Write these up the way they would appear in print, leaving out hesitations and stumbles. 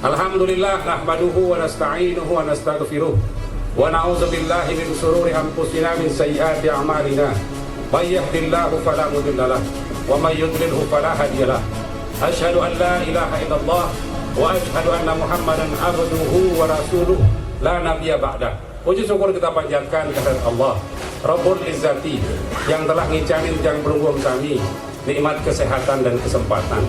Alhamdulillah nahmaduhu wa nasta'inuhu wa nastaghfiruh wa na'udzu billahi min shururi anfusina min sayyiati a'malina. May yahdihillahu fala mudilla lahu wa may yudlilhu fala hadiya lahu. Asyhadu an la ilaha illallah wa asyhadu anna Muhammadan abduhu wa rasuluh la nabiyya ba'da. Puji syukur kita panjatkan kehadirat Allah Rabbul Izzati yang telah ngicanin jang pelunggung kami nikmat kesehatan dan kesempatan,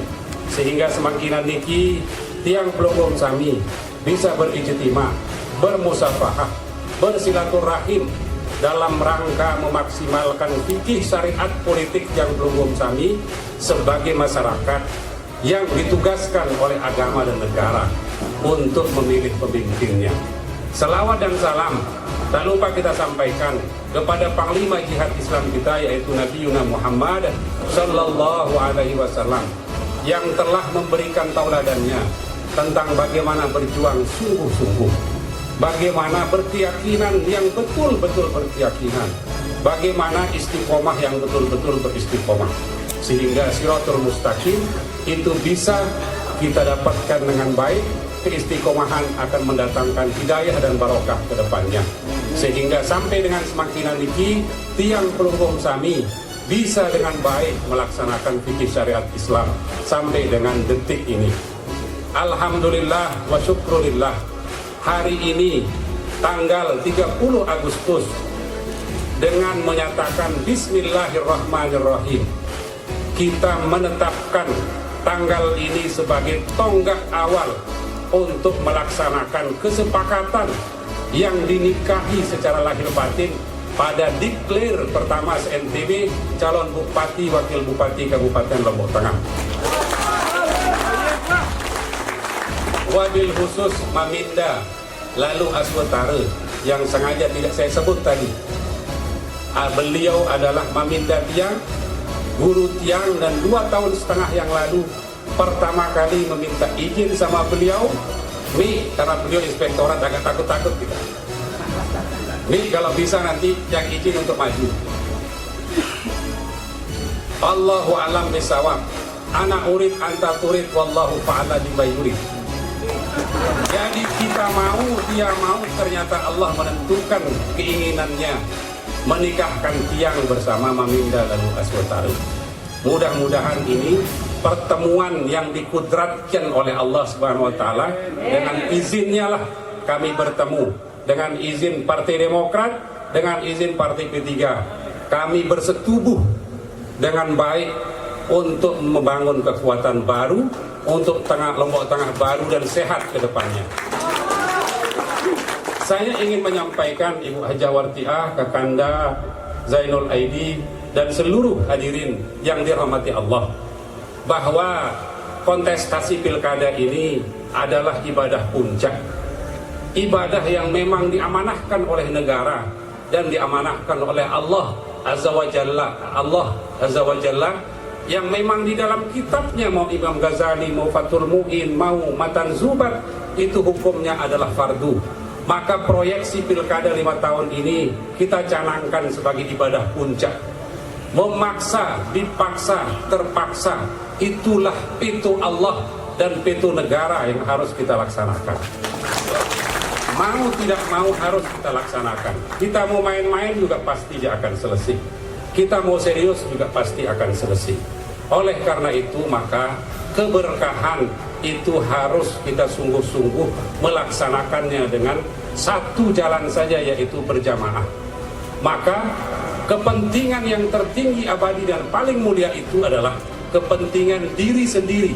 sehingga semakin niki tiang pelunggung kami bisa berijtimah, bermusafahah, bersilaturahim dalam rangka memaksimalkan fikih syariat politik yang pelunggung kami sebagai masyarakat yang ditugaskan oleh agama dan negara untuk memilih pemimpinnya. Selawat dan salam tak lupa kita sampaikan kepada Panglima Jihad Islam kita, yaitu Nabi Muhammad Sallallahu Alaihi Wasallam, yang telah memberikan tauladannya tentang bagaimana berjuang sungguh-sungguh, bagaimana berkeyakinan yang betul-betul berkeyakinan, bagaimana istiqomah yang betul-betul beristiqomah, sehingga Shiratul Mustaqim itu bisa kita dapatkan dengan baik. Keistiqomahan akan mendatangkan hidayah dan barokah ke depannya, sehingga sampai dengan semakin niki tiang pelunggung sami bisa dengan baik melaksanakan fikih syariat Islam sampai dengan detik ini. Alhamdulillah wa syukrulillah, hari ini tanggal 30 Agustus dengan menyatakan Bismillahirrahmanirrahim, kita menetapkan tanggal ini sebagai tonggak awal untuk melaksanakan kesepakatan yang dinikahi secara lahir batin pada diklir pertama NTB calon bupati wakil bupati Kabupaten Lombok Tengah. Wabil khusus Maminda lalu Aswatara yang sengaja tidak saya sebut tadi. Beliau adalah Maminda Tiang, guru Tiang, dan 2 tahun setengah yang lalu pertama kali meminta izin sama beliau. Nih, karena beliau inspektorat agak takut-takut kita. Nih, kalau bisa nanti yang izin untuk maju. Allahu a'lam bisawab. Ana urid anta turid wallahu fa'ala bima yurid. Jadi kita mau, dia mau, ternyata Allah menentukan keinginannya menikahkan Tiang bersama Maminda lalu Aswatara. Mudah-mudahan ini pertemuan yang dikudratkan oleh Allah Subhanahu wa taala. Dengan izinnya lah kami bertemu, dengan izin Partai Demokrat, dengan izin Partai P3. Kami bersetubuh dengan baik untuk membangun kekuatan baru untuk Lombok Tengah baru dan sehat ke depannya. Saya ingin menyampaikan Ibu Haja Wartiah, Kakanda Zainul Aidi, dan seluruh hadirin yang dirahmati Allah, bahwa kontestasi pilkada ini adalah ibadah puncak, ibadah yang memang diamanahkan oleh negara dan diamanahkan oleh Allah Azza wa Jalla, yang memang di dalam kitabnya, mau Imam Ghazali, mau Fathul Mu'in, mau Matan Zubat, itu hukumnya adalah fardu. Maka proyeksi pilkada 5 tahun ini kita canangkan sebagai ibadah puncak. Memaksa, dipaksa, terpaksa, itulah pintu Allah dan pintu negara yang harus kita laksanakan. Mau tidak mau harus kita laksanakan. Kita mau main-main juga pasti akan selesai. Kita mau serius juga pasti akan selesai. Oleh karena itu, maka keberkahan itu harus kita sungguh-sungguh melaksanakannya dengan satu jalan saja, yaitu berjamaah. Maka kepentingan yang tertinggi, abadi, dan paling mulia itu adalah kepentingan diri sendiri.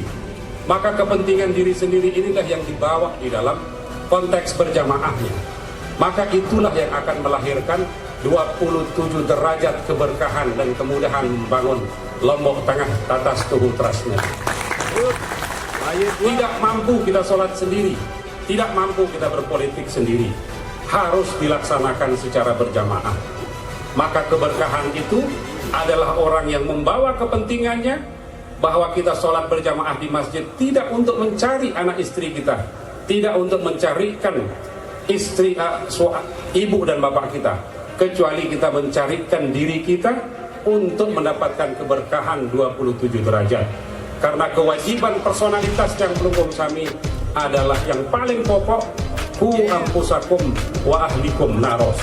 Maka kepentingan diri sendiri inilah yang dibawa di dalam konteks berjamaahnya. Maka itulah yang akan melahirkan 27 derajat keberkahan dan kemudahan membangun Lombok Tengah atas tubuh trustnya. Tidak mampu kita sholat sendiri, tidak mampu kita berpolitik sendiri, harus dilaksanakan secara berjamaah. Maka keberkahan itu adalah orang yang membawa kepentingannya, bahwa kita sholat berjamaah di masjid tidak untuk mencari anak istri kita, tidak untuk mencarikan istri, ibu dan bapak kita, kecuali kita mencarikan diri kita untuk mendapatkan keberkahan 27 derajat. Karena kewajiban personalitas yang pelunggung kami adalah yang paling pokok, ku anfusakum wa ahlikum naros.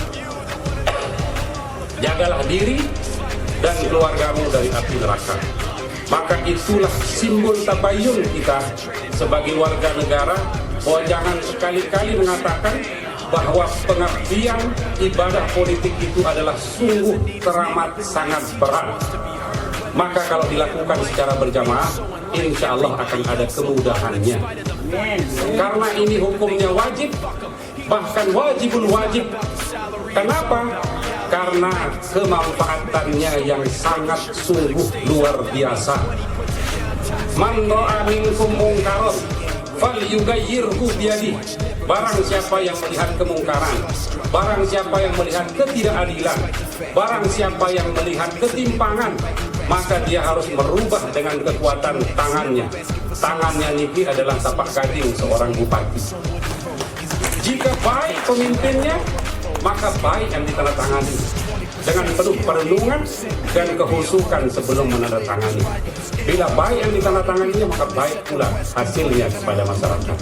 Jagalah diri dan keluargamu dari api neraka. Maka itulah simbol tabayun kita sebagai warga negara, bahwa jangan sekali-kali mengatakan bahwa pengabdian ibadah politik itu adalah sungguh teramat sangat berat. Maka kalau dilakukan secara berjamaah, insya Allah akan ada kemudahannya. Karena ini hukumnya wajib, bahkan wajibul wajib. Kenapa? Karena kemanfaatannya yang sangat sungguh luar biasa. Man ra'a minkum mungkaron falyughayyirhu biyadihi. Barang siapa yang melihat kemungkaran, barang siapa yang melihat ketidakadilan, barang siapa yang melihat ketimpangan, maka dia harus merubah dengan kekuatan tangannya. Tangannya ini adalah tapak gading seorang bupati. Jika baik pemimpinnya, maka baik yang ditandatangani dengan penuh perenungan dan kehusukan sebelum menandatangani. Bila baik yang ditandatanganinya, maka baik pula hasilnya kepada masyarakat.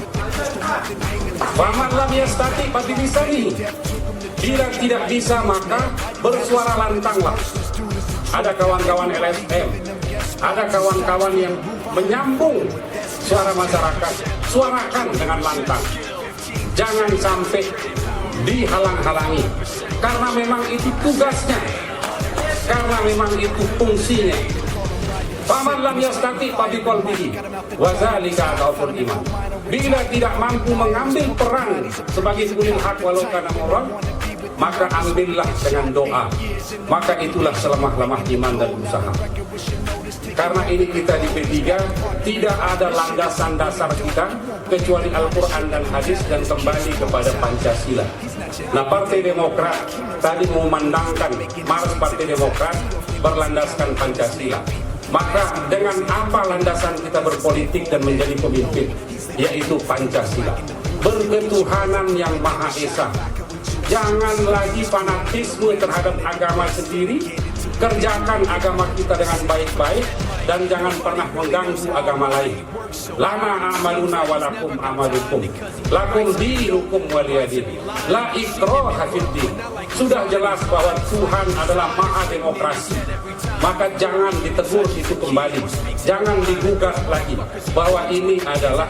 Faman lam yastati fabilisanihi. Bila tidak bisa, maka bersuara lantanglah. Ada kawan-kawan LSM, ada kawan-kawan yang menyambung suara masyarakat, suarakan dengan lantang. Jangan sampai dihalang-halangi, karena memang itu tugasnya, karena memang itu fungsinya. Faman lam yastati fabiqalbihi wa dzalika adhaful iman. Bila tidak mampu mengambil peran sebagai ulil haq walau kana murran, maka ambillah dengan doa. Maka itulah selemah-lemah iman dan usaha. Karena ini kita di P3 tidak ada landasan dasar kita kecuali Al-Quran dan hadis dan kembali kepada Pancasila. Nah, Partai Demokrat tadi memandangkan Mars Partai Demokrat berlandaskan Pancasila. Maka dengan apa landasan kita berpolitik dan menjadi pemimpin? Yaitu Pancasila, berketuhanan yang Maha Esa. Jangan lagi fanatisme terhadap agama sendiri, kerjakan agama kita dengan baik-baik dan jangan pernah mengganggu agama lain. Lana amaluna walakum amalukum, lakum dinukum waliyadin, la ikraha fiddin. Sudah jelas bahwa Tuhan adalah Maha Demokrasi, maka jangan ditegur itu kembali, jangan digugat lagi bahwa ini adalah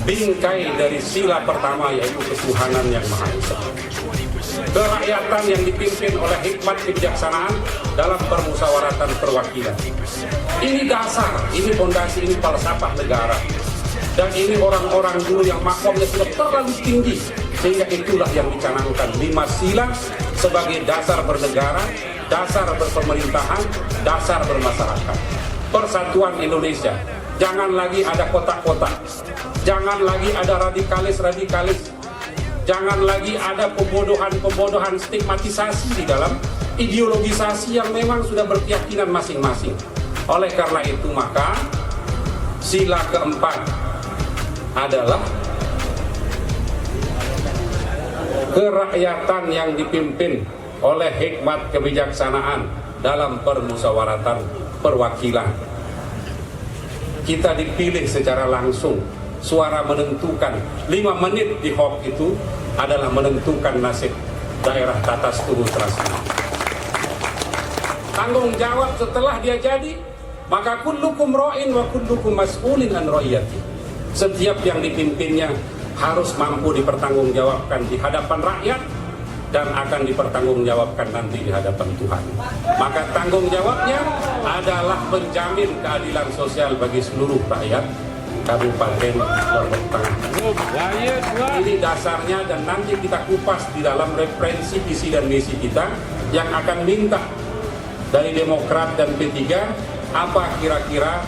bingkai dari sila pertama, yaitu ketuhanan yang Maha Esa. Kerakyatan yang dipimpin oleh hikmat kebijaksanaan dalam permusyawaratan perwakilan. Ini dasar, ini fondasi, ini falsafah negara. Dan ini orang-orang dulu yang makomnya sudah terlalu tinggi, sehingga itulah yang dicanangkan 5 sila sebagai dasar bernegara, dasar berpemerintahan, dasar bermasyarakat. Persatuan Indonesia. Jangan lagi ada kotak-kotak, jangan lagi ada radikalis-radikalis, jangan lagi ada pembodohan-pembodohan, stigmatisasi di dalam ideologisasi yang memang sudah berkeyakinan masing-masing. Oleh karena itu, maka sila keempat adalah kerakyatan yang dipimpin oleh hikmat kebijaksanaan dalam permusyawaratan perwakilan. Kita dipilih secara langsung, suara menentukan. 5 menit di Hok itu adalah menentukan nasib daerah Tatas Turu Trasina. Tanggung jawab setelah dia jadi, maka kullukum ra'in wa kullukum mas'ulin an ra'iyati. Setiap yang dipimpinnya harus mampu dipertanggungjawabkan di hadapan rakyat dan akan dipertanggungjawabkan nanti di hadapan Tuhan. Maka tanggung jawabnya adalah menjamin keadilan sosial bagi seluruh rakyat Kabupaten Lombok Tengah. Ini dasarnya, dan nanti kita kupas di dalam referensi visi dan misi kita yang akan minta dari Demokrat dan P3 apa kira-kira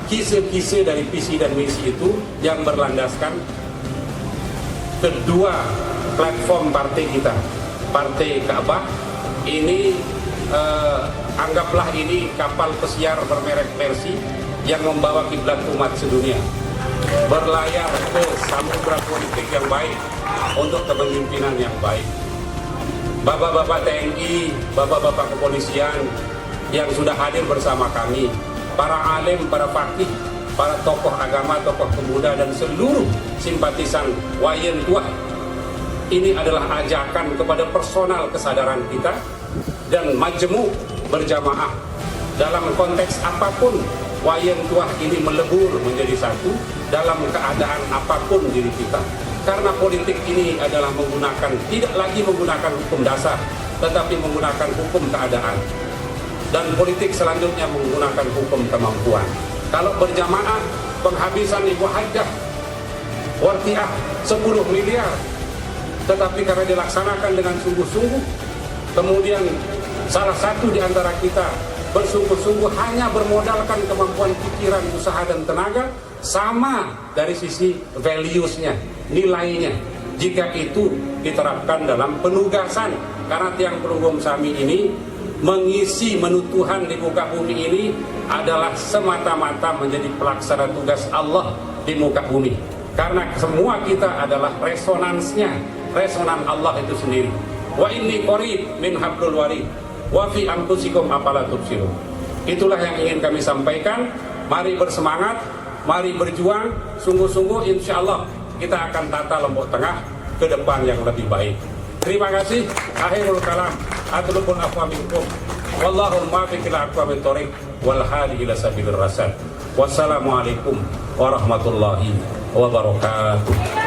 kise-kise dari visi dan misi itu yang berlandaskan kedua platform partai kita. Partai Ka'bah ini anggaplah ini kapal pesiar bermerek Mercy yang membawa kiblat umat sedunia berlayar ke samudra politik yang baik untuk kepemimpinan yang baik. Bapak-bapak TNI, bapak-bapak kepolisian yang sudah hadir bersama kami, para alim, para fakih, para tokoh agama, tokoh pemuda, dan seluruh simpatisan Wayen Tuah. Ini adalah ajakan kepada personal kesadaran kita dan majemuk berjamaah dalam konteks apapun. Wayen Tuah ini melebur menjadi satu dalam keadaan apapun diri kita. Karena politik ini adalah tidak lagi menggunakan hukum dasar, tetapi menggunakan hukum keadaan. Dan politik selanjutnya menggunakan hukum kemampuan. Kalau berjamaah, penghabisan Ibu Hajjah Wartiah 10 miliar, tetapi karena dilaksanakan dengan sungguh-sungguh, kemudian salah satu di antara kita bersungguh-sungguh hanya bermodalkan kemampuan pikiran, usaha, dan tenaga, sama dari sisi values-nya, nilainya. Jika itu diterapkan dalam penugasan, karena tiang pelugum Sami ini mengisi menu Tuhan di muka bumi ini adalah semata-mata menjadi pelaksana tugas Allah di muka bumi. Karena semua kita adalah resonansnya, resonan Allah itu sendiri. Wa inni qarib min hablul warid wa fi anfusikum afala tubsirun. Itulah yang ingin kami sampaikan. Mari bersemangat, mari berjuang sungguh-sungguh, insya Allah kita akan tata Lombok Tengah ke depan yang lebih baik. Terima kasih. Akhirul kalam. Atlubul afwa minkum. Wallahul muwaffiq ila aqwamit thoriq wal hadi ila sabilir rasyad. Wassalamualaikum warahmatullahi wabarakatuh.